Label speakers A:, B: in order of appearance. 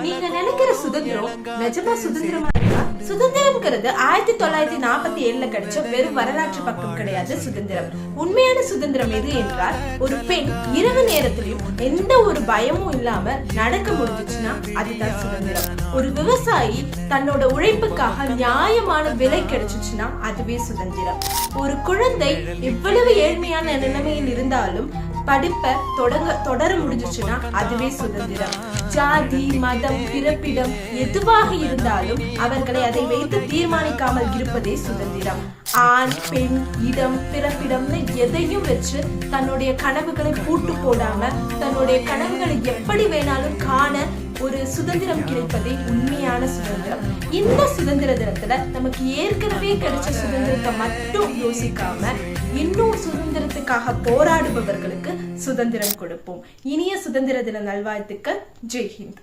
A: நீங்க நினைக்கிற சுதந்திரம் நிஜமா சுதந்திரமா இருக்கா? சுதந்திரம்ங்கிறது 1947 கிடைச்ச வெறும் வரலாற்று பக்கம் கிடையாது. சுதந்திரம், உண்மையான சுதந்திரம் எது என்றால், ஒரு பெண் இரவு நேரத்திலையும் எந்த ஒரு பயமும் இல்லாம நடக்க முடிஞ்சுச்சுன்னா அதுதான் சுதந்திரம். ஒரு விவசாயி தன்னோட உழைப்புக்காக நியாயமான விலை கிடைச்சிச்சுன்னா அதுவே சுதந்திரம். ஒரு குழந்தை எவ்வளவு ஏழ்மையான நிலைமையில் இருந்தாலும் படிப்பை தொடர முடிஞ்சிச்சுன்னா அதுவே சுதந்திரம். ஜாதி, மதம், பிறப்பிடம் எதுவாக இருந்தாலும் அவர்களை அதை வைத்து தீர்மானிக்காமல் இருப்பதே சுதந்திரம். ஆண், பெண், இடம், பிறப்பிடம்னு எதையும் வச்சு தன்னுடைய கனவுகளை பூட்டு போடாம தன்னுடைய கனவுகளை எப்படி வேணாலும் காண ஒரு சுதந்திரம் கிடைப்பதே உண்மையான சுதந்திரம். இந்த சுதந்திர தினத்துல நமக்கு ஏற்கனவே கிடைச்ச சுதந்திரத்தை மட்டும் யோசிக்காம இன்னும் சுதந்திரத்துக்காக போராடுபவர்களுக்கு சுதந்திரம் கொடுப்போம். இனிய சுதந்திர தின நல்வாழ்த்துக்கள். ஜெய் ஹிந்த்.